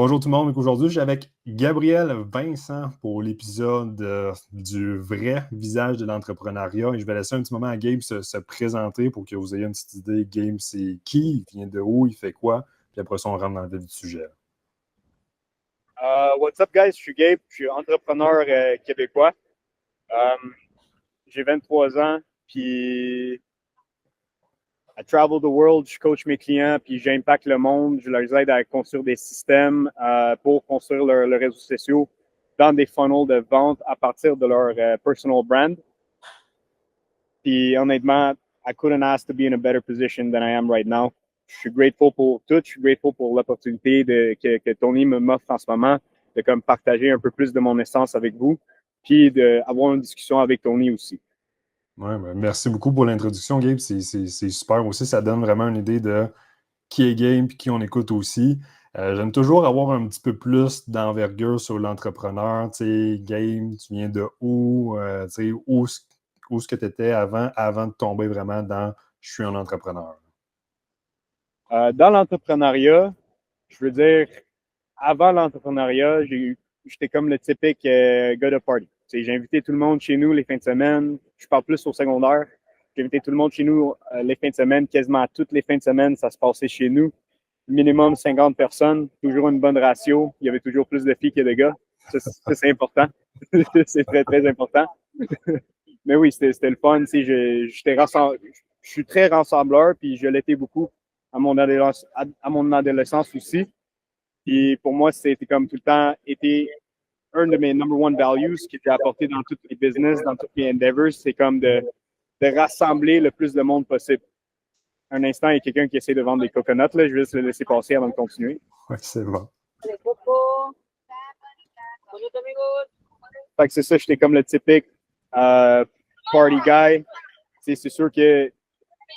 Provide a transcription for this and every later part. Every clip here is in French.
Bonjour tout le monde. Aujourd'hui, je suis avec Gabriel Vincent pour l'épisode du vrai visage de l'entrepreneuriat. Et je vais laisser un petit moment à Gabe se présenter pour que vous ayez une petite idée. Gabe, c'est qui, il vient de où, il fait quoi. Puis après ça, on rentre dans le vif du sujet. What's up, guys? Je suis Gabe, je suis entrepreneur québécois. J'ai 23 ans, puis I travel the world, je coach mes clients, puis j'impacte le monde. Je leur aide à construire des systèmes pour construire leurs réseaux sociaux dans des funnels de vente à partir de leur personal brand. Puis honnêtement, I couldn't ask to be in a better position than I am right now. Je suis grateful pour tout, je suis grateful pour l'opportunité que Tony m'offre en ce moment, de comme partager un peu plus de mon essence avec vous, puis d'avoir une discussion avec Tony aussi. Ouais, ben, merci beaucoup pour l'introduction, Gabe. C'est super aussi. Ça donne vraiment une idée de qui est Gabe et qui on écoute aussi. J'aime toujours avoir un petit peu plus d'envergure sur l'entrepreneur. Tu sais, Gabe, tu viens de où? Tu sais, où est-ce que tu étais avant de tomber vraiment dans « je suis un entrepreneur ». Dans l'entrepreneuriat, je veux dire, avant l'entrepreneuriat, j'étais comme le typique gars de party. J'ai invité tout le monde chez nous les fins de semaine. Je parle plus au secondaire. J'ai invité tout le monde chez nous les fins de semaine. Quasiment toutes les fins de semaine, ça se passait chez nous. Minimum 50 personnes, toujours une bonne ratio. Il y avait toujours plus de filles que de gars. Ça c'est important. C'est très, très important. Mais oui, c'était le fun. Je suis très rassembleur, puis je l'étais beaucoup à mon adolescence aussi. Puis pour moi, c'était comme tout le temps été un de mes number one values qui était apporté dans toutes les business, dans toutes les endeavors. C'est comme de rassembler le plus de monde possible. Un instant, il y a quelqu'un qui essaie de vendre des coconuts. Là. Je vais juste le laisser passer avant de continuer. Oui, c'est bon. Fait que c'est ça, j'étais comme le typique party guy. C'est sûr qu'il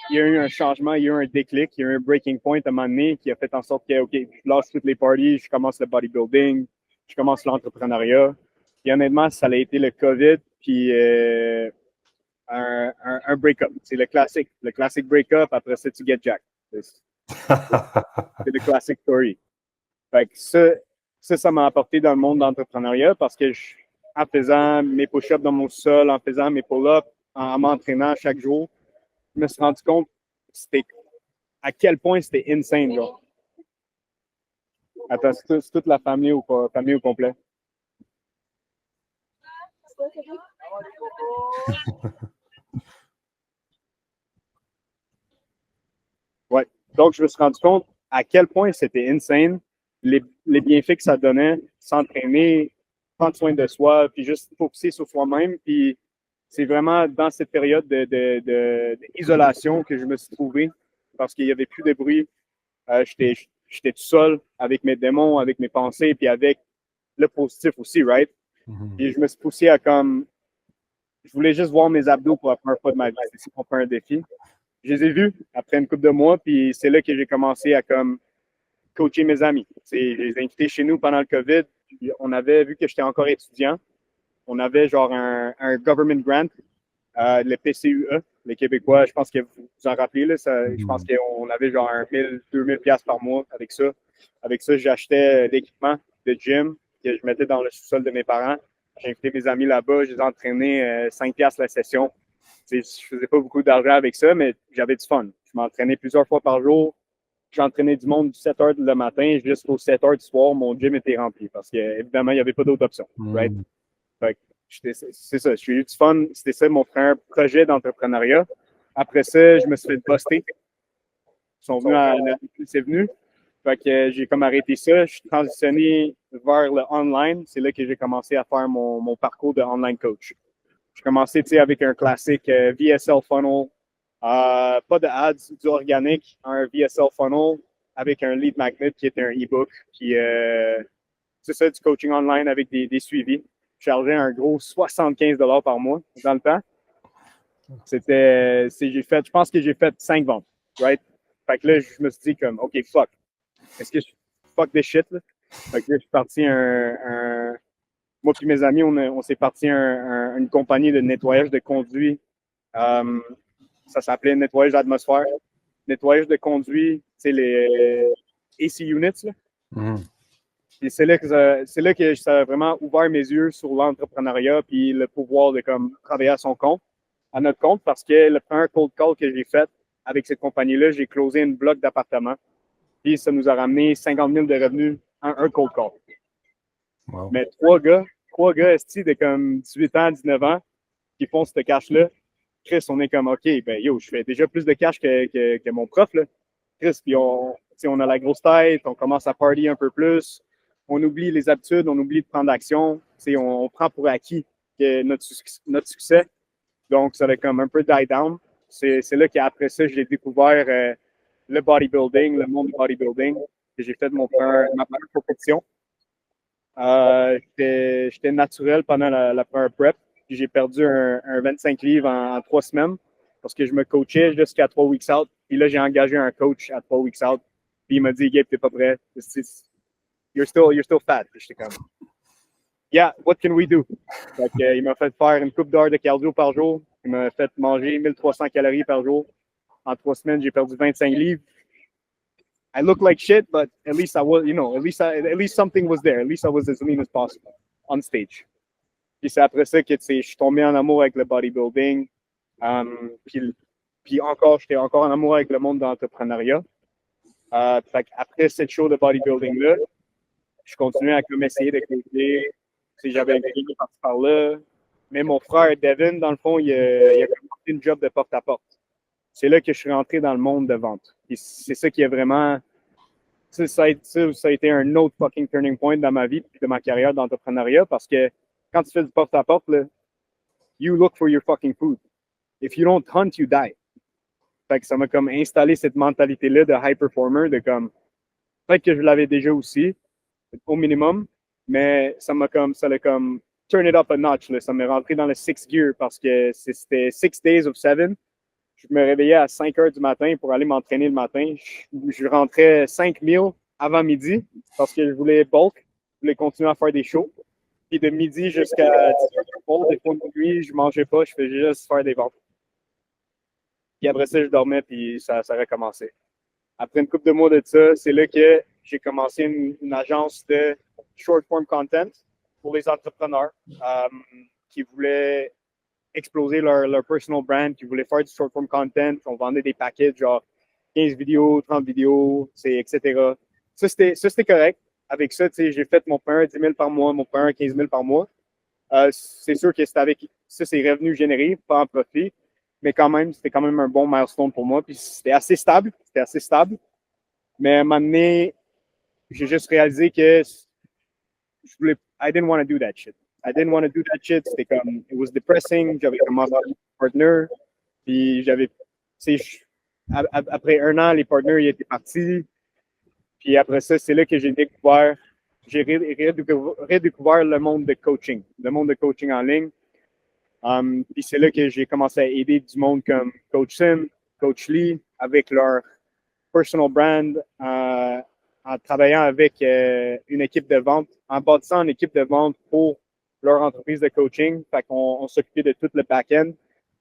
y a eu un changement, il y a eu un déclic, il y a eu un breaking point à un moment donné qui a fait en sorte que, OK, je lâche toutes les parties, je commence le bodybuilding, je commence l'entrepreneuriat. Et honnêtement, ça a été le COVID, puis un break-up. C'est le classique break-up, après ça, tu get jack. C'est le classic story. Fait que ça m'a apporté dans le monde d'entrepreneuriat parce que en faisant mes push-ups dans mon sol, en faisant mes pull-ups, en m'entraînant chaque jour, je me suis rendu compte à quel point c'était insane. Genre. Attends, c'est toute la famille au complet. Ouais. Donc, je me suis rendu compte à quel point c'était insane, les bienfaits que ça donnait, s'entraîner, prendre soin de soi, puis juste focuser sur soi-même. Puis c'est vraiment dans cette période d'isolation que je me suis trouvé parce qu'il n'y avait plus de bruit. J'étais tout seul avec mes démons, avec mes pensées, puis avec le positif aussi, right? Et je me suis poussé à comme. Je voulais juste voir mes abdos pour la première fois de ma vie. C'est pour faire un défi. Je les ai vus après une couple de mois, puis c'est là que j'ai commencé à comme coacher mes amis. Je les ai invités chez nous pendant le COVID. On avait vu que j'étais encore étudiant. On avait genre un government grant, le PCUE, les Québécois. Je pense que vous vous en rappelez, là, je pense qu'on avait genre 1000, 2000 pièces par mois avec ça. Avec ça, j'achetais l'équipement de gym que je mettais dans le sous-sol de mes parents. J'ai invité mes amis là-bas, je les ai entraînés 5 pièces la session. Je faisais pas beaucoup d'argent avec ça, mais j'avais du fun. Je m'entraînais plusieurs fois par jour. J'entraînais du monde du 7 h le matin jusqu'au 7 h du soir. Mon gym était rempli parce qu'évidemment, il n'y avait pas d'autre option. Right? Fait que c'est ça. J'ai eu du fun. C'était ça mon premier projet d'entrepreneuriat. Après ça, je me suis fait buster. Ils sont venus c'est venu. Fait que j'ai comme arrêté ça. Je suis transitionné vers le online. C'est là que j'ai commencé à faire mon parcours de online coach. J'ai commencé avec un classique VSL funnel. Pas de ads, du organique, un VSL funnel avec un lead magnet qui était un e-book. Puis c'est ça, du coaching online avec des suivis. Je chargeais un gros 75 $ par mois dans le temps. Je pense que j'ai fait 5 ventes, right? Fait que là, je me suis dit comme, OK, fuck. Est-ce que je fuck des shit, là? Fait que là, je suis parti moi et mes amis, on s'est parti une compagnie de nettoyage de conduits. Ça s'appelait nettoyage d'atmosphère. Nettoyage de conduits, c'est les AC units, là. Puis c'est là que ça a vraiment ouvert mes yeux sur l'entrepreneuriat puis le pouvoir de comme travailler à son compte, à notre compte, parce que le premier cold call que j'ai fait avec cette compagnie-là, j'ai closé une bloc d'appartements. Puis ça nous a ramené 50 000 de revenus en un cold call. Wow. Mais trois gars esti de comme 18 ans, 19 ans, qui font ce cash-là, Chris, on est comme, OK, ben yo, je fais déjà plus de cash que mon prof, là. Chris, puis on a la grosse tête, on commence à party un peu plus, on oublie les habitudes, on oublie de prendre action, on prend pour acquis que notre succès. Donc, ça a comme un peu die down. C'est là qu'après ça, j'ai découvert le bodybuilding, le monde du bodybuilding. J'ai fait ma première compétition. J'étais naturel pendant la première prep. Puis j'ai perdu un 25 livres en 3 semaines parce que je me coachais jusqu'à 3 weeks out. Puis là, j'ai engagé un coach à 3 weeks out. Puis il m'a dit, Gabe, t'es pas prêt. You're still fat. Puis j'étais comme, yeah, what can we do? Donc, il m'a fait faire une coupe d'heures de cardio par jour. Il m'a fait manger 1300 calories par jour. En 3 semaines, j'ai perdu 25 livres. I look like shit, but at least I was, at least something was there. At least I was as lean as possible on stage. Puis c'est après ça que je suis tombé en amour avec le bodybuilding. Puis encore, j'étais encore en amour avec le monde de l'entrepreneuriat. Après cette show de bodybuilding-là, je continuais à comme essayer de coacher. J'avais gagné par-ci par-là. Mais mon frère Devin, dans le fond, il a commencé une job de porte-à-porte. C'est là que je suis rentré dans le monde de vente. Et c'est ça qui est vraiment... Ça a été un autre fucking turning point dans ma vie et de ma carrière d'entrepreneuriat parce que quand tu fais du porte-à-porte, là, you look for your fucking food. If you don't hunt, you die. Fait que ça m'a comme installé cette mentalité-là de high performer, de comme... Peut-être que je l'avais déjà aussi, au minimum, mais ça l'a comme turn it up a notch. Là. Ça m'est rentré dans le sixth gear parce que c'était 6 days of 7. Je me réveillais à 5 heures du matin pour aller m'entraîner le matin. Je rentrais 5 meals avant midi parce que je voulais bulk, je voulais continuer à faire des shows. Puis de midi jusqu'à 10h, des fois de nuit, je mangeais pas, je faisais juste faire des ventes. Puis après ça, je dormais, puis ça a recommencé. Après une couple de mois de ça, c'est là que j'ai commencé une agence de short form content pour les entrepreneurs qui voulaient exploser leur personal brand, qui voulaient faire du short form content. On vendait des paquets genre 15 vidéos, 30 vidéos, etc. Ça, c'était correct. Avec ça, j'ai fait mon pain 10 000 par mois, mon pain 15 000 par mois. C'est sûr que c'était avec ça, c'est revenus générés, pas en profit. Mais quand même, c'était quand même un bon milestone pour moi. Puis c'était assez stable. Mais à un moment donné, j'ai juste réalisé que I didn't want to do that shit. C'était comme, it was depressing. J'avais commencé avec un partner. Puis après 1 an, les partners, ils étaient partis. Puis après ça, c'est là que j'ai redécouvert le monde de coaching en ligne. Puis c'est là que j'ai commencé à aider du monde comme Coach Sim, Coach Lee, avec leur personal brand, en travaillant avec une équipe de vente, en bâtissant une équipe de vente pour leur entreprise de coaching. Fait qu'on s'occupait de tout le back-end.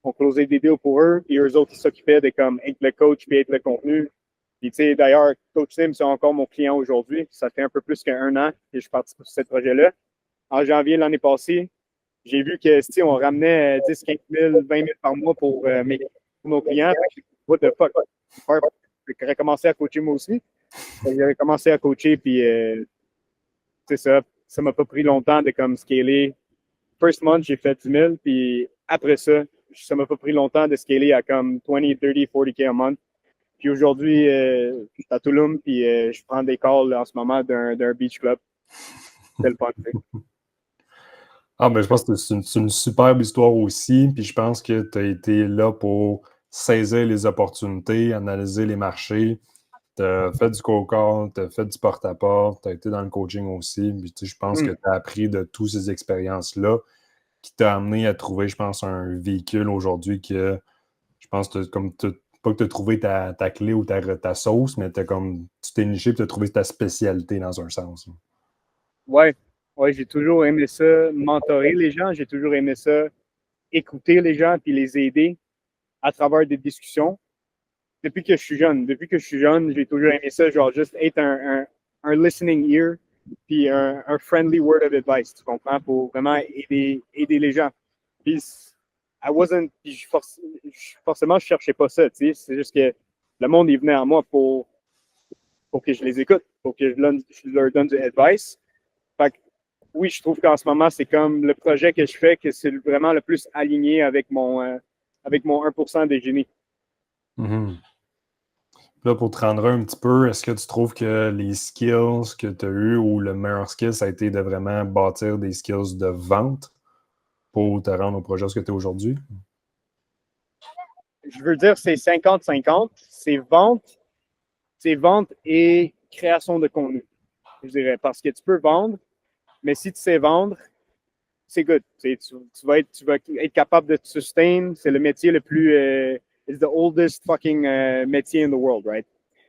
On closait des deals pour eux, puis eux autres, ils s'occupaient de comme être le coach puis être le contenu. Puis tu sais, d'ailleurs, Coach Sim, c'est encore mon client aujourd'hui. Ça fait un peu plus qu'1 an que je participe sur ce projet-là. En janvier l'année passée, j'ai vu que si on ramenait 10, 15 000, 20 000 par mois pour nos clients. What the fuck? J'ai recommencé à coacher moi aussi. J'avais commencé à coacher, puis c'est ça. Ça m'a pas pris longtemps de comme scaler. First month, j'ai fait 10 000, puis après ça m'a pas pris longtemps de scaler à comme 20, 30, 40K a month. Puis aujourd'hui, je suis à Tulum, puis je prends des calls en ce moment d'un beach club. C'est le fun. Ah, ben, je pense que c'est une superbe histoire aussi. Puis je pense que tu as été là pour saisir les opportunités, analyser les marchés. Tu as fait du cold-call, tu as fait du porte-à-porte, tu as été dans le coaching aussi. Puis, tu sais, je pense que tu as appris de toutes ces expériences-là qui t'a amené à trouver, je pense, un véhicule aujourd'hui que je pense que pas que tu as trouvé ta clé ou ta sauce, mais tu t'es niché et tu as trouvé ta spécialité dans un sens. Ouais, j'ai toujours aimé ça, mentorer les gens, j'ai toujours aimé ça, écouter les gens puis les aider à travers des discussions. Depuis que je suis jeune, j'ai toujours aimé ça, genre juste être un listening ear puis un friendly word of advice, tu comprends, pour vraiment aider les gens. Puis, forcément, je cherchais pas ça, tu sais, c'est juste que le monde, il venait à moi pour que je les écoute, pour que je leur donne du advice. Fait que, oui, je trouve qu'en ce moment, c'est comme le projet que je fais, que c'est vraiment le plus aligné avec mon 1% des génies. Mm-hmm. Là, pour te rendre un petit peu, est-ce que tu trouves que les skills que tu as eus ou le meilleur skill, ça a été de vraiment bâtir des skills de vente pour te rendre au projet ce que tu es aujourd'hui? Je veux dire, c'est 50-50. C'est vente et création de contenu, je dirais. Parce que tu peux vendre, mais si tu sais vendre, c'est good. Tu vas être capable de te sustain. C'est le métier le plus. It's the oldest fucking métier in the world, right?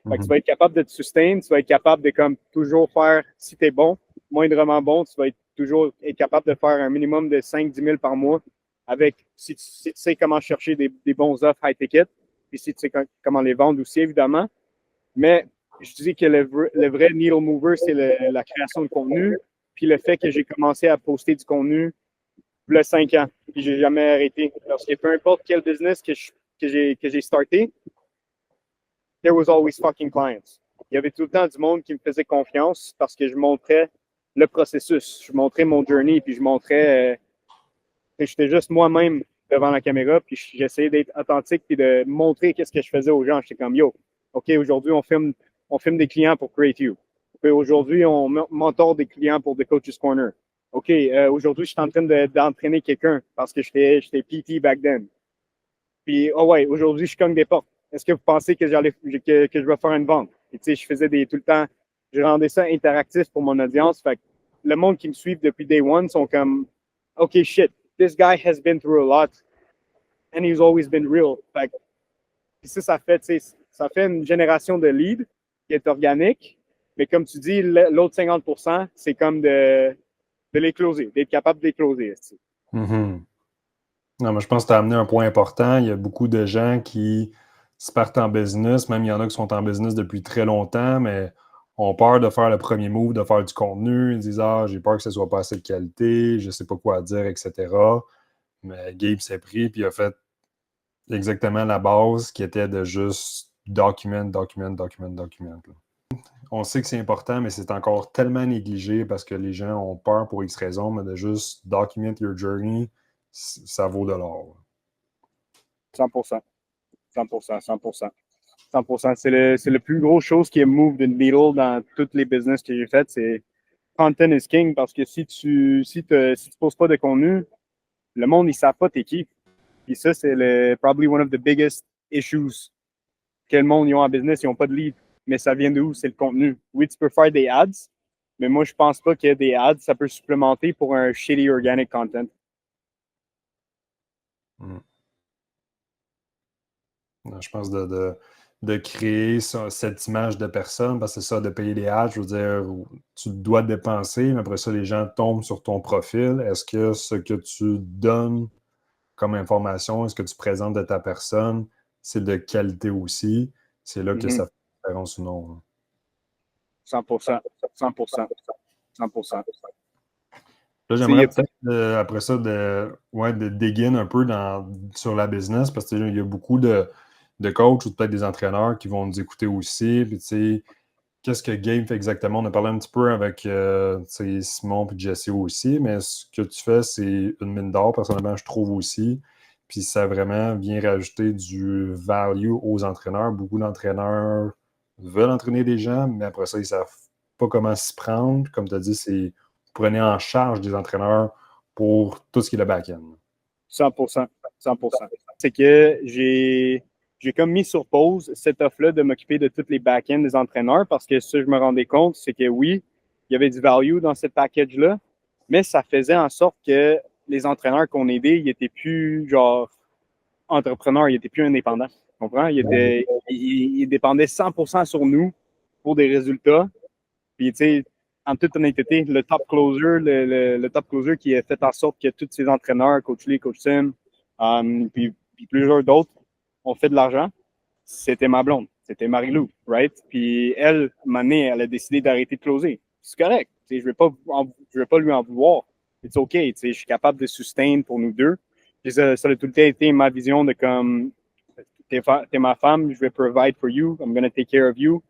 Fait que tu vas être capable de te sustain, tu vas être capable de comme toujours faire, si tu es bon, moindrement bon, tu vas toujours être capable de faire un minimum de 5-10 000 par mois avec, si tu sais comment chercher des bons offres high ticket, puis si tu sais comment les vendre aussi, évidemment. Mais je dis que le vrai needle mover, c'est la création de contenu, puis le fait que j'ai commencé à poster du contenu il y a 5 ans, puis j'ai jamais arrêté. Parce que peu importe quel business que j'ai starté, there was always fucking clients. Il y avait tout le temps du monde qui me faisait confiance parce que je montrais le processus, je montrais mon journey, puis je montrais que j'étais juste moi-même devant la caméra, puis j'essayais d'être authentique, puis de montrer qu'est-ce que je faisais aux gens. J'étais comme, yo, OK, aujourd'hui, on filme des clients pour Create You. Okay, aujourd'hui, on mentor des clients pour The Coach's Corner. OK, aujourd'hui, je suis en train d'entraîner quelqu'un parce que j'étais PT back then. Puis, oh ouais, aujourd'hui, je cogne des portes. Est-ce que vous pensez que je vais faire une vente? Et tu sais, je faisais tout le temps, je rendais ça interactif pour mon audience. Fait que le monde qui me suit depuis day one sont comme, OK, shit, this guy has been through a lot and he's always been real. Fait que, ça fait une génération de leads qui est organique. Mais comme tu dis, l'autre 50%, c'est comme de les closer, d'être capable de les closer. Mm-hmm. Non, mais je pense que tu as amené un point important. Il y a beaucoup de gens qui se partent en business, même il y en a qui sont en business depuis très longtemps, mais ont peur de faire le premier move, de faire du contenu. Ils disent ah, j'ai peur que ce soit pas assez de qualité, je sais pas quoi dire, etc. Mais Gabe s'est pris puis il a fait exactement la base qui était de juste document. On sait que c'est important, mais c'est encore tellement négligé parce que les gens ont peur pour X raisons, mais de juste document your journey, ça vaut de l'or. 100%. 100%, 100%. 100%. C'est le plus gros chose qui est move the needle dans toutes les business que j'ai faites. C'est content is king parce que si tu poses pas de contenu, le monde, ils savent pas t'es qui. Puis ça, c'est probably one of the biggest issues que le monde ils ont en business. Ils n'ont pas de lead. Mais ça vient d'où? C'est le contenu. Oui, tu peux faire des ads, mais moi, je pense pas que des ads, ça peut supplémenter pour un shitty organic content. Je pense de créer cette image de personne, parce que c'est ça, de payer des ads, je veux dire, tu dois dépenser, mais après ça, les gens tombent sur ton profil. Est-ce que ce que tu donnes comme information, est-ce que tu présentes de ta personne, c'est de qualité aussi? C'est là que ça fait la différence ou non. 100%. 100%. 100%. Là, j'aimerais peut-être, après ça, de dégainer un peu sur la business, parce qu'il y a beaucoup de coachs ou peut-être des entraîneurs qui vont nous écouter aussi. Puis, tu sais, qu'est-ce que Gabe fait exactement? On a parlé un petit peu avec Simon et Jesse aussi, mais ce que tu fais, c'est une mine d'or, personnellement, je trouve aussi. Puis ça vraiment vient rajouter du value aux entraîneurs. Beaucoup d'entraîneurs veulent entraîner des gens, mais après ça, ils ne savent pas comment s'y prendre. Comme tu as dit, c'est prenez en charge des entraîneurs pour tout ce qui est le back-end. 100%. 100%. C'est que j'ai comme mis sur pause cette offre-là de m'occuper de tous les back-ends des entraîneurs parce que ça, je me rendais compte, c'est que oui, il y avait du value dans ce package-là, mais ça faisait en sorte que les entraîneurs qu'on aidait, ils étaient plus genre entrepreneurs, ils étaient plus indépendants. Tu comprends? Ils dépendaient 100% sur nous pour des résultats. Puis, tu sais, en toute honnêteté, le top closer qui a fait en sorte que tous ces entraîneurs, Coach Lee, Coach Sim, puis plusieurs d'autres ont fait de l'argent, c'était ma blonde. C'était Marie-Lou, right? Puis elle, à un moment donné, elle a décidé d'arrêter de closer. C'est correct. Je ne vais pas lui en vouloir. It's OK. Je suis capable de sustain pour nous deux. Puis ça a tout le temps été ma vision de comme, t'es ma femme, je vais provide for you, I'm going to take care of you.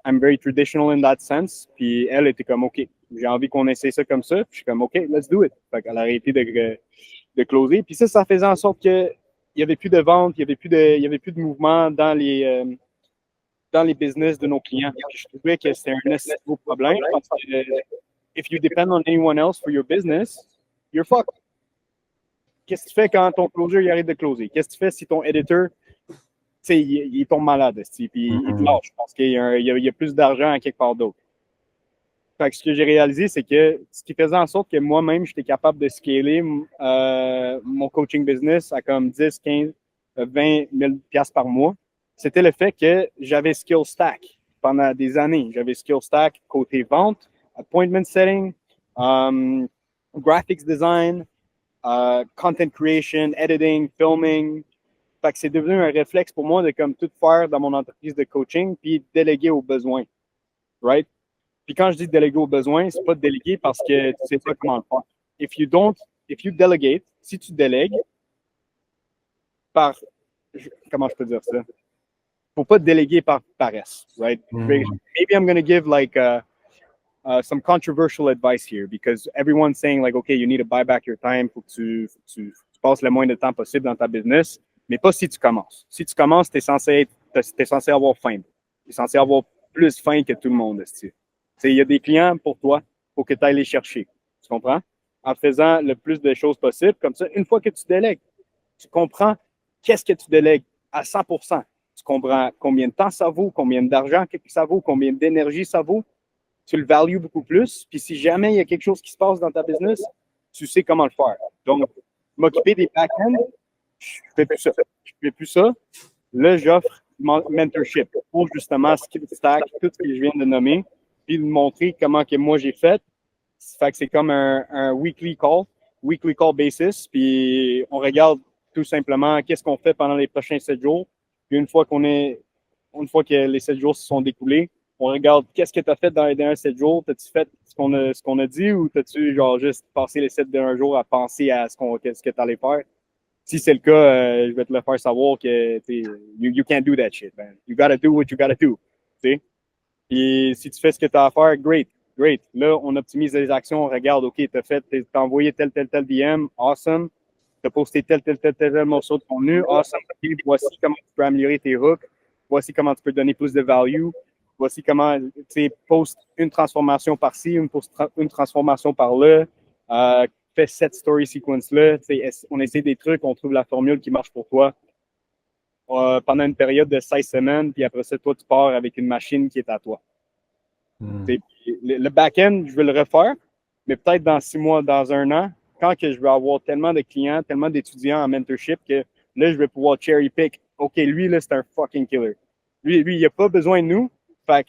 I'm very traditional in that sense. Puis elle était comme, OK, j'ai envie qu'on essaie ça comme ça. Puis je suis comme, OK, let's do it. Fait qu'elle a arrêté de closer. Puis ça faisait en sorte que il n'y avait plus de vente, il n'y avait plus de mouvement dans les business de nos clients. Puis je trouvais que c'était un assez gros problème parce que if you depend on anyone else for your business, you're fucked. Qu'est-ce que tu fais quand ton closer il arrête de closer? Qu'est-ce que tu fais si ton editor, il tombe malade, puis il te lâche parce qu'il y a plus d'argent à quelque part d'autre? Fait que ce que j'ai réalisé, c'est que ce qui faisait en sorte que moi-même, j'étais capable de scaler mon coaching business à comme 10, 15, 20 000 $ par mois, c'était le fait que j'avais skill stack pendant des années. J'avais skill stack côté vente, appointment setting, graphics design, content creation, editing, filming. Fait que c'est devenu un réflexe pour moi de comme tout faire dans mon entreprise de coaching puis déléguer aux besoins. Right? Puis quand je dis déléguer aux besoins, c'est pas de déléguer parce que tu sais pas comment le faire. If you delegate, si tu délègues comment je peux dire ça? Faut pas déléguer par paresse, right? Maybe I'm going to give like some controversial advice here because everyone's saying like, okay, you need to buy back your time pour que tu passes le moins de temps possible dans ta business, mais pas si tu commences. Si tu commences, t'es censé avoir faim. T'es censé avoir plus faim que tout le monde. Il y a des clients pour toi, faut que tu ailles les chercher. Tu comprends? En faisant le plus de choses possible, comme ça, une fois que tu délègues, tu comprends qu'est-ce que tu délègues à 100%. Tu comprends combien de temps ça vaut, combien d'argent ça vaut, combien d'énergie ça vaut. Tu le values beaucoup plus. Puis si jamais il y a quelque chose qui se passe dans ta business, tu sais comment le faire. Donc, m'occuper des back-ends, je fais plus ça. Là, j'offre mentorship pour justement skill stack, tout ce que je viens de nommer, puis de montrer comment que moi j'ai fait. Fait que c'est comme un weekly call basis, puis on regarde tout simplement qu'est-ce qu'on fait pendant les prochains 7 jours. Puis une fois que les 7 jours se sont découlés, on regarde qu'est-ce que tu as fait dans les derniers 7 jours. T'as-tu fait ce qu'on a dit ou t'as-tu genre juste passé les 7 derniers jours à penser à ce que tu allais faire? Si c'est le cas, je vais te le faire savoir que you can't do that shit, man. You gotta do what you gotta do. T'sais? Puis si tu fais ce que tu as à faire, great. Là, on optimise les actions, on regarde, OK, t'as envoyé tel DM, awesome. T'as posté tel morceau de contenu, awesome. Okay, voici comment tu peux améliorer tes hooks. Voici comment tu peux donner plus de value. Voici comment tu postes une transformation par-ci, une transformation par-là. Fais cette story sequence-là. On essaie des trucs, on trouve la formule qui marche pour toi pendant une période de 16 semaines, puis après ça, toi, tu pars avec une machine qui est à toi. Le back-end, je vais le refaire, mais peut-être dans 6 mois, dans 1 an, quand que je vais avoir tellement de clients, tellement d'étudiants en mentorship que là, je vais pouvoir cherry pick. OK, lui, là, c'est un fucking killer. Lui, il n'a pas besoin de nous. Fait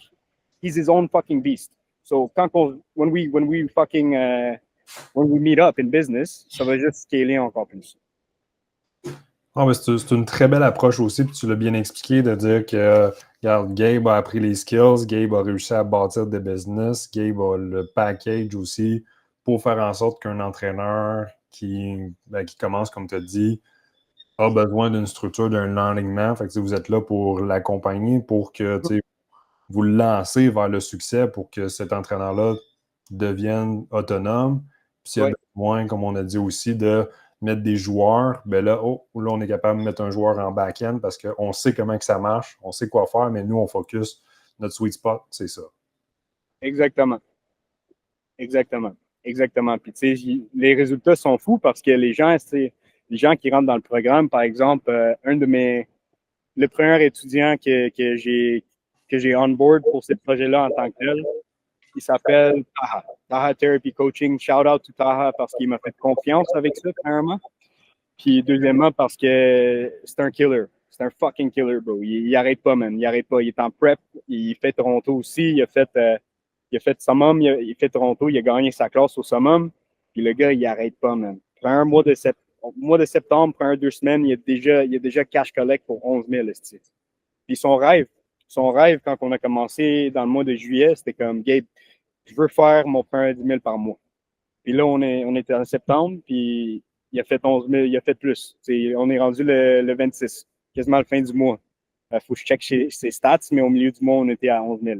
he's his own fucking beast. So, when we meet up in business, ça va juste scaler encore plus. Ah, c'est une très belle approche aussi, puis tu l'as bien expliqué, de dire que, regarde, Gabe a appris les skills, Gabe a réussi à bâtir des business, Gabe a le package aussi pour faire en sorte qu'un entraîneur qui commence, comme tu as dit, a besoin d'une structure, d'un alignement. Fait que vous êtes là pour l'accompagner, pour que vous le lancez vers le succès, pour que cet entraîneur-là devienne autonome. Puis s'il y a besoin, comme on a dit aussi, de mettre des joueurs, ben là, là, on est capable de mettre un joueur en back-end parce qu'on sait comment que ça marche, on sait quoi faire, mais nous, on focus. Notre sweet spot, c'est ça. Exactement. Puis, tu sais, les résultats sont fous parce que les gens qui rentrent dans le programme, par exemple, le premier étudiant que j'ai on board pour ce projet-là en tant que tel, il s'appelle Taha Therapy Coaching. Shout out to Taha parce qu'il m'a fait confiance avec ça, premièrement. Puis deuxièmement, parce que c'est un killer. C'est un fucking killer, bro. Il arrête pas, man. Il arrête pas. Il est en prep. Il fait Toronto aussi. Il a fait Summum. Il fait Toronto. Il a gagné sa classe au Summum. Puis le gars, il arrête pas, man. Prends un mois de septembre, prends 2 semaines, il y a déjà cash collect pour 11 000. Puis son rêve, quand on a commencé dans le mois de juillet, c'était comme, Gabe, je veux faire mon premier 10 000 par mois. Puis là, on était en septembre, puis il a fait 11 000, il a fait plus. On est rendu le 26, quasiment la fin du mois. Il faut que je check ses stats, mais au milieu du mois, on était à 11 000.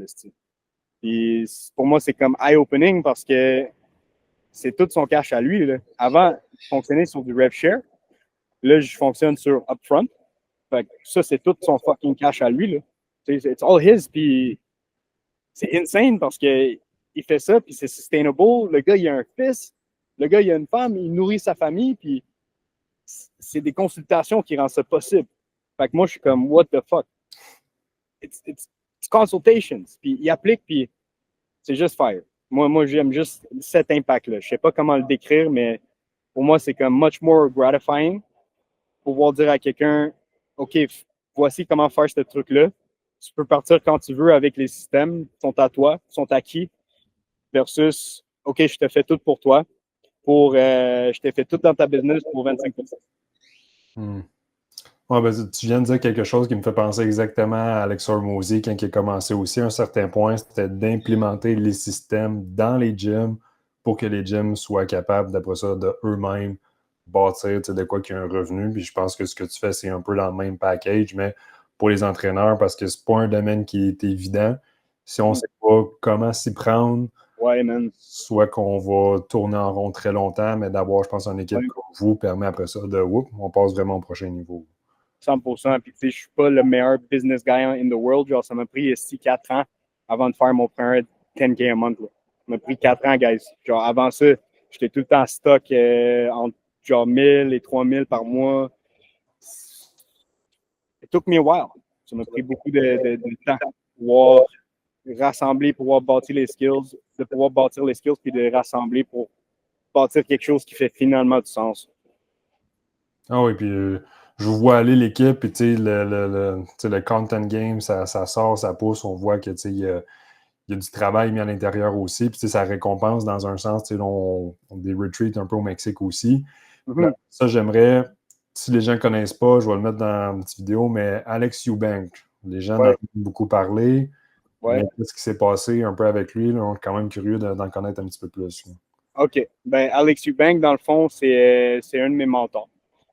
Puis pour moi, c'est comme eye-opening parce que c'est tout son cash à lui. Là. Avant, je fonctionnais sur du rev share. Là, je fonctionne sur upfront. Fait que ça, c'est tout son fucking cash à lui. Là. It's all his. Puis c'est insane parce que il fait ça, puis c'est sustainable. Le gars, il a un fils. Le gars, il a une femme. Il nourrit sa famille. Puis c'est des consultations qui rendent ça possible. Fait que moi, je suis comme, what the fuck? It's consultations. Puis il applique, puis c'est juste fire. Moi, j'aime juste cet impact-là. Je sais pas comment le décrire, mais pour moi, c'est comme much more gratifying pouvoir dire à quelqu'un, OK, voici comment faire ce truc-là. Tu peux partir quand tu veux avec les systèmes qui sont à toi, qui sont acquis, versus, OK, je te fais tout pour toi, je t'ai fait tout dans ta business pour 25%. Ouais, ben, tu viens de dire quelque chose qui me fait penser exactement à Alex Hormozy quand il a commencé aussi. À un certain point, c'était d'implémenter les systèmes dans les gyms pour que les gyms soient capables, d'après ça, de eux-mêmes bâtir de quoi qu'il y ait un revenu. Puis je pense que ce que tu fais, c'est un peu dans le même package, mais pour les entraîneurs, parce que c'est pas un domaine qui est évident. Si on ne sait pas comment s'y prendre, ouais, man. soit qu'on va tourner en rond très longtemps, mais d'avoir, je pense, une équipe comme vous permet après ça de, on passe vraiment au prochain niveau. 100%. Puis, tu sais, je suis pas le meilleur business guy in the world. Genre, ça m'a pris 6-4 ans avant de faire mon premier 10K a month. Là. Ça m'a pris 4 ans, guys. Genre, avant ça, j'étais tout le temps en stock entre genre 1000 et 3000 par mois. It took me a while. Ça m'a pris beaucoup de temps pour pouvoir rassembler, pouvoir bâtir les skills, puis de rassembler pour bâtir quelque chose qui fait finalement du sens. Ah oui, puis je vous vois aller l'équipe, puis tu sais, le content game, ça sort, ça pousse, on voit que il y a du travail mis à l'intérieur aussi, puis ça récompense dans un sens, on des retreats un peu au Mexique aussi. Mm-hmm. Ça, j'aimerais, si les gens ne connaissent pas, je vais le mettre dans une petite vidéo, mais Alex Eubank, les gens en ont beaucoup parlé, mais qu'est-ce qui s'est passé un peu avec lui, là, on est quand même curieux d'en connaître un petit peu plus. Là. OK. Ben, Alex Eubank, dans le fond, c'est un de mes mentors.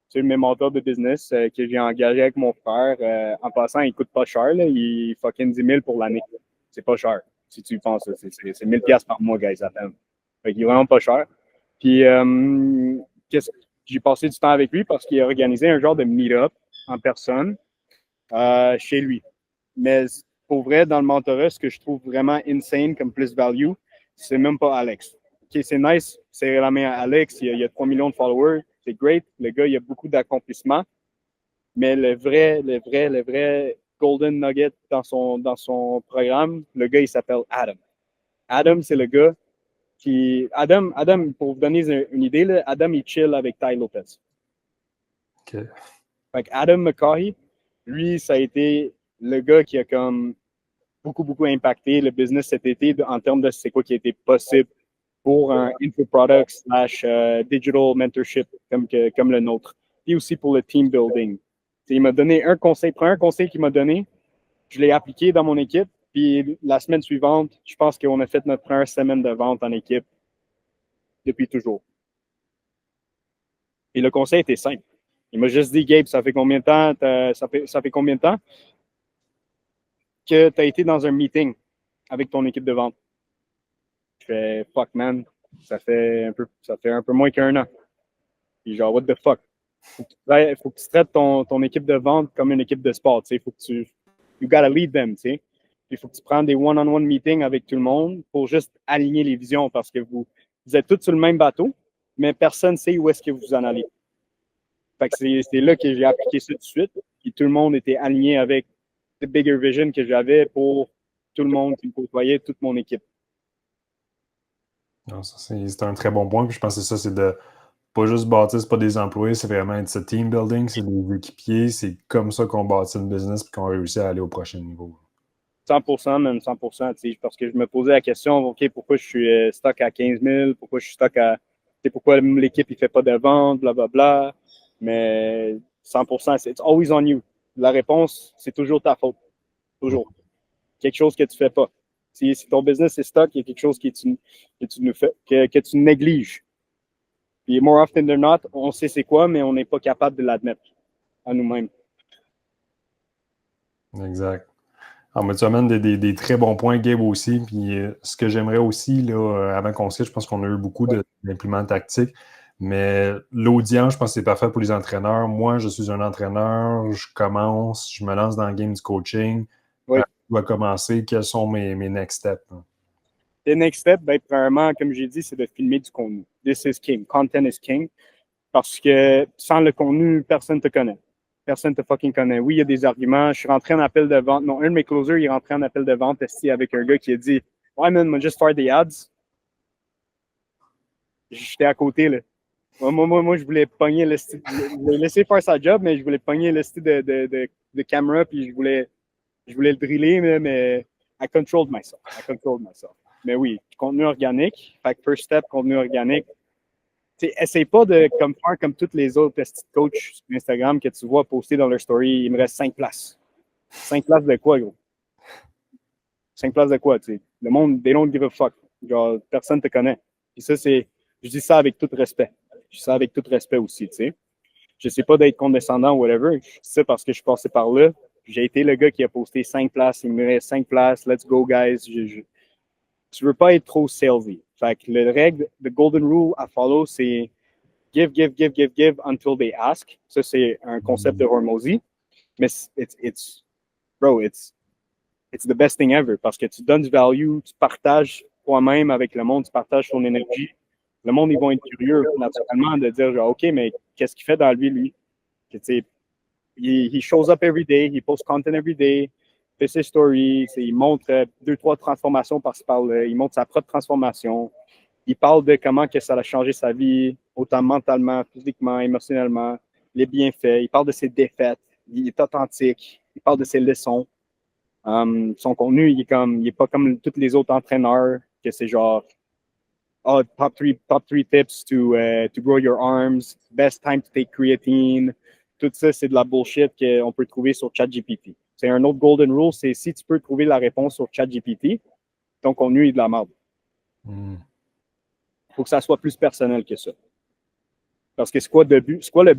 C'est un de mes mentors de business que j'ai engagé avec mon frère. En passant, il coûte pas cher. Là. Il fucking 10 000 pour l'année. C'est pas cher. Si tu y penses, c'est 1000 $ par mois, guys, à peine. Fait qu'il est vraiment pas cher. Puis, j'ai passé du temps avec lui parce qu'il a organisé un genre de meet-up en personne chez lui. Mais pour vrai, dans le mentorat, ce que je trouve vraiment insane comme plus-value, c'est même pas Alex. OK, c'est nice, c'est la main à Alex, il y a 3 millions de followers, c'est great. Le gars, il a beaucoup d'accomplissements. Mais le vrai Golden Nugget dans son programme, le gars, il s'appelle Adam. Adam, c'est le gars Adam, pour vous donner une idée, là, Adam, il chill avec Ty Lopez. OK. Fait Adam McCaughey, lui, ça a été le gars qui a comme beaucoup impacté le business cet été en termes de c'est quoi qui a été possible pour un infoproduct / digital mentorship comme le nôtre. Puis aussi pour le team building. T'sais, il m'a donné un premier conseil qu'il m'a donné, je l'ai appliqué dans mon équipe. Puis la semaine suivante, je pense qu'on a fait notre première semaine de vente en équipe depuis toujours. Et le conseil était simple. Il m'a juste dit, Gabe, ça fait combien de temps que tu as été dans un meeting avec ton équipe de vente? Je fais, fuck, man, ça fait un peu moins qu'un an. Puis genre, what the fuck? Faut que tu traites ton équipe de vente comme une équipe de sport, tu sais. Faut que you gotta lead them, tu sais. Puis il faut que tu prennes des one-on-one meetings avec tout le monde pour juste aligner les visions parce que vous êtes tous sur le même bateau, mais personne ne sait où est-ce que vous en allez. Fait que c'est là que j'ai appliqué ça tout de suite. Puis tout le monde était aligné avec the bigger vision que j'avais pour tout le monde qui me côtoyait, toute mon équipe. Non, c'est un très bon point. Puis je pense que ça, c'est de pas juste bâtir, c'est pas des employés, c'est vraiment être ce team building, c'est des équipiers. C'est comme ça qu'on bâtit une business et qu'on réussit à aller au prochain niveau. 100%, même 100%, parce que je me posais la question, OK, pourquoi je suis stock à 15 000, pourquoi je suis stock à, pourquoi l'équipe ne fait pas de vente, blablabla. Mais 100%, it's always on you. La réponse, c'est toujours ta faute. Toujours. Quelque chose que tu fais pas. Si ton business est stock, il y a quelque chose que tu nous fais, que tu négliges. Puis more often than not, on sait c'est quoi, mais on n'est pas capable de l'admettre à nous-mêmes. Exact. Alors, mais tu amènes des très bons points, Gabe, aussi. Puis ce que j'aimerais aussi, là, avant qu'on se quitte, je pense qu'on a eu beaucoup d'impléments tactiques. Mais l'audience, je pense que c'est parfait pour les entraîneurs. Moi, je suis un entraîneur, je commence, je me lance dans le game du coaching. Oui. Je dois commencer. Quels sont mes next steps? Les next steps, ben, premièrement, comme j'ai dit, c'est de filmer du contenu. This is king. Content is king. Parce que sans le contenu, personne ne te connaît. Personne ne te fucking connaît. Oui, il y a des arguments. Je suis rentré en appel de vente. Non, un de mes closers, il est rentré en appel de vente avec un gars qui a dit Ouais, man, moi, just faire des ads. J'étais à côté, là. Moi, je voulais pogner le style. Je voulais laisser faire sa job, mais je voulais pogner le style de caméra, puis je voulais le driller, mais I controlled myself. Mais oui, contenu organique. Fait que first step, contenu organique. Essaye pas de faire comme tous les autres petits coachs sur Instagram que tu vois poster dans leur story. Il me reste 5 places. 5 places de quoi, gros? 5 places de quoi, tu sais? Le monde, they don't give a fuck. Genre, personne te connaît. Puis ça, je dis ça avec tout respect. Je dis ça avec tout respect aussi, tu sais. Je sais pas d'être condescendant ou whatever. Je dis ça parce que je suis passé par là. J'ai été le gars qui a posté 5 places. Il me reste 5 places. Let's go, guys. Tu veux pas être trop salesy. Fait que la règle, the golden rule à follow, c'est give until they ask. Ça, c'est un concept de Hormozy. Mais it's the best thing ever parce que tu donnes du value, tu partages toi-même avec le monde, tu partages ton énergie. Le monde, ils vont être curieux naturellement de dire genre, OK, mais qu'est-ce qu'il fait dans lui? He shows up every day, he posts content every day, fait ses stories, il montre 2-3 transformations par-ci par-là, il montre sa propre transformation. Il parle de comment que ça a changé sa vie, autant mentalement, physiquement, émotionnellement, les bienfaits. Il parle de ses défaites. Il est authentique. Il parle de ses leçons. Son contenu, il est pas comme tous les autres entraîneurs, que c'est genre top three tips to grow your arms, best time to take creatine. Tout ça, c'est de la bullshit qu'on peut trouver sur ChatGPT. C'est un autre golden rule, c'est si tu peux trouver la réponse sur ChatGPT, ton contenu est de la merde. Il faut que ça soit plus personnel que ça. Parce que c'est quoi le but? C'est quoi le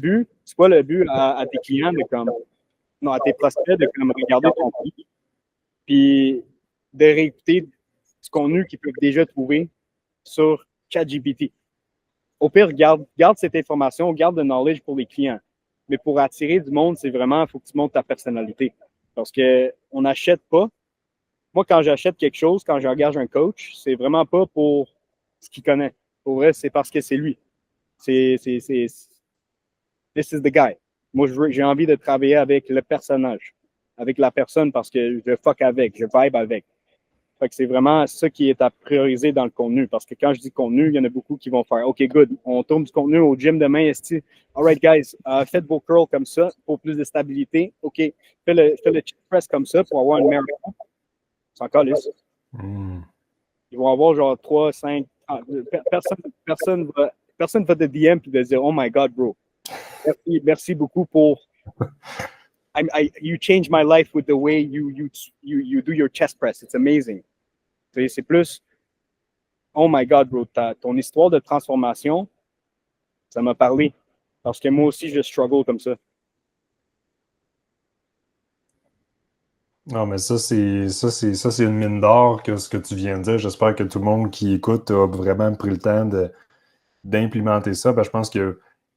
but à tes clients à tes prospects de regarder ton prix, puis de réécouter du contenu qu'ils peuvent déjà trouver sur ChatGPT. Au pire, garde cette information, garde le knowledge pour les clients. Mais pour attirer du monde, c'est vraiment, il faut que tu montes ta personnalité. Parce qu'on n'achète pas. Moi, quand j'achète quelque chose, quand j'engage un coach, c'est vraiment pas pour ce qu'il connaît. Pour vrai, c'est parce que c'est lui. This is the guy. Moi, j'ai envie de travailler avec le personnage, avec la personne parce que je fuck avec, je vibe avec. Fait que c'est vraiment ça qui est à prioriser dans le contenu. Parce que quand je dis contenu, il y en a beaucoup qui vont faire OK, good, on tourne du contenu au gym demain, esti. All right, guys, faites vos curls comme ça pour plus de stabilité. OK, fais le chest press comme ça pour avoir une meilleure. C'est encore lisse. Ils vont avoir genre 3, 5. Personne va te DM et de dire Oh my God, bro. Merci beaucoup pour. You changed my life with the way you do your chest press. It's amazing. C'est plus, oh my God, bro, ton histoire de transformation, ça m'a parlé. Parce que moi aussi, je struggle comme ça. Non, mais ça, c'est une mine d'or que ce que tu viens de dire. J'espère que tout le monde qui écoute a vraiment pris le temps d'implémenter ça. Je pense qu'il y a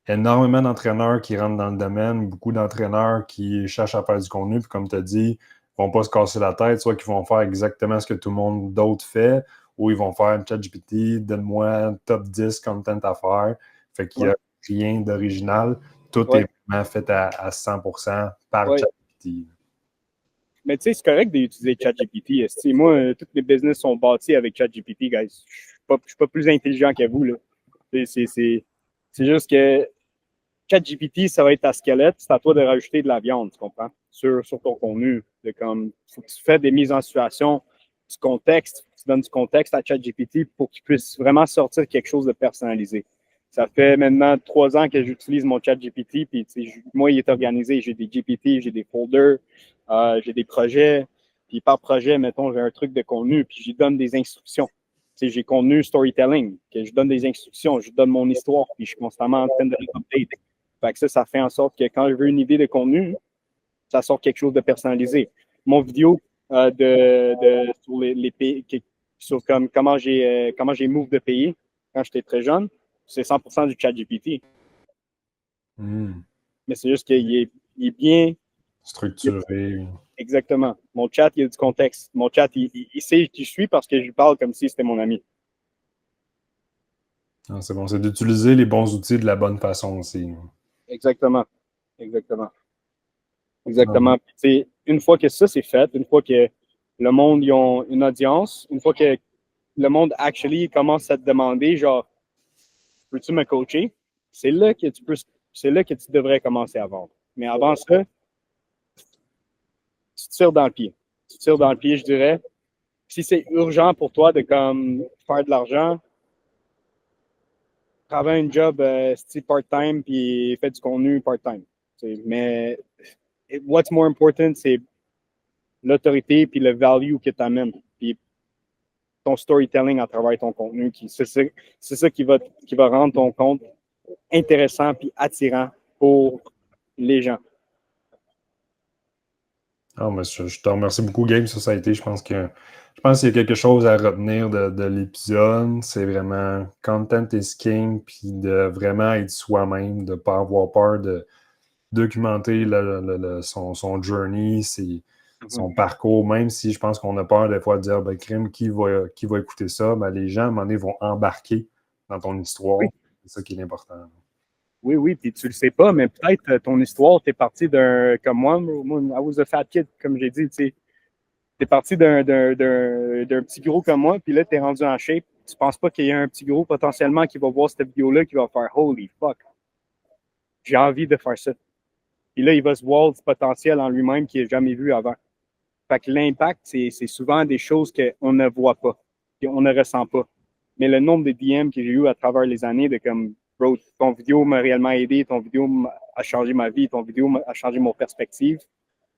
énormément d'entraîneurs qui rentrent dans le domaine, beaucoup d'entraîneurs qui cherchent à faire du contenu, puis comme tu as dit, ils ne vont pas se casser la tête, soit qu'ils vont faire exactement ce que tout le monde d'autre fait, ou ils vont faire ChatGPT, donne-moi top 10 content à faire. Fait qu'il n'y a rien d'original. Tout est vraiment fait à 100% par ChatGPT. Mais tu sais, c'est correct d'utiliser ChatGPT. Moi, tous mes business sont bâtis avec ChatGPT, guys. Je ne suis pas plus intelligent que vous, là. C'est juste que ChatGPT, ça va être ta squelette. C'est à toi de rajouter de la viande, tu comprends? Sur ton contenu. Faut que tu fais des mises en situation, du contexte. Tu donnes du contexte à ChatGPT pour qu'il puisse vraiment sortir quelque chose de personnalisé. Ça fait maintenant 3 ans que j'utilise mon ChatGPT. Puis moi, il est organisé. J'ai des GPT, j'ai des folders, j'ai des projets. Puis par projet, mettons, j'ai un truc de contenu, puis j'y donne des instructions. Tu sais, j'ai contenu storytelling, que je donne des instructions, je donne mon histoire, puis je suis constamment en train de l'update. Fait que ça fait en sorte que quand je veux une idée de contenu, ça sort quelque chose de personnalisé. Mon vidéo sur les pays, sur comment j'ai move de pays quand j'étais très jeune, c'est 100% du chat GPT. Mais c'est juste qu'il est bien structuré. Exactement. Mon chat, il y a du contexte. Mon chat, il sait qui je suis parce que je lui parle comme si c'était mon ami. Ah, c'est bon, c'est d'utiliser les bons outils de la bonne façon aussi. Exactement. Exactement. Ah, Exactement. Puis, une fois que ça c'est fait, une fois que le monde ils ont une audience, une fois que le monde actually commence à te demander genre peux-tu me coacher? C'est là que tu devrais commencer à vendre. Mais avant ça, tu tires dans le pied. Tu tires dans le pied, je dirais. Si c'est urgent pour toi de comme faire de l'argent, travaille un job part-time puis fais du contenu part-time. Mais what's more important, c'est l'autorité puis le value que tu amènes. Puis ton storytelling à travers ton contenu. C'est ça qui va rendre ton compte intéressant puis attirant pour les gens. ah, mais je te remercie beaucoup, Gabe. Ça a été, je pense qu'il y a quelque chose à retenir de l'épisode. C'est vraiment content is king, puis de vraiment être soi-même, de ne pas avoir peur de documenter son journey, son parcours, même si je pense qu'on a peur des fois de dire, ben, crime, qui va écouter ça? Ben, les gens, à un moment donné, vont embarquer dans ton histoire. Oui. C'est ça qui est important. Oui, oui, puis tu le sais pas, mais peut-être ton histoire, t'es parti comme moi, I was a fat kid, comme j'ai dit, tu sais. T'es parti d'un petit gros comme moi, puis là, t'es rendu en shape. Tu penses pas qu'il y a un petit gros potentiellement qui va voir cette vidéo-là, qui va faire Holy fuck, j'ai envie de faire ça. Puis là, il va se voir du potentiel en lui-même qu'il n'a jamais vu avant. Fait que l'impact, c'est souvent des choses qu'on ne voit pas, qu'on ne ressent pas. Mais le nombre de DM que j'ai eu à travers les années de comme, bro, ton vidéo m'a réellement aidé, ton vidéo a changé ma vie, ton vidéo a changé mon perspective,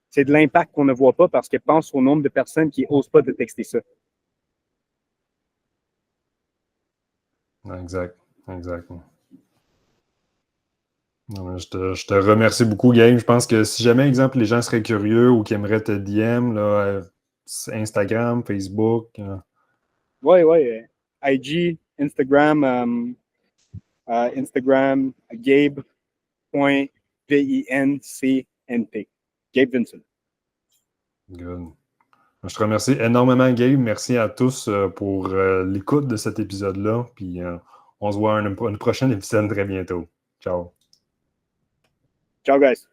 c'est de l'impact qu'on ne voit pas parce que pense au nombre de personnes qui n'osent pas te texter ça. Exact, exact. Non, je te remercie beaucoup, Game. Je pense que si jamais, exemple, les gens seraient curieux ou qui aimeraient te DM, là, Instagram, Facebook. Ouais, ouais. IG, Instagram, Instagram, Gabe.vincnt. Gabe Vincent. Good. Je te remercie énormément, Gabe. Merci à tous pour l'écoute de cet épisode-là. Puis on se voit à un prochain épisode très bientôt. Ciao. Ciao, guys.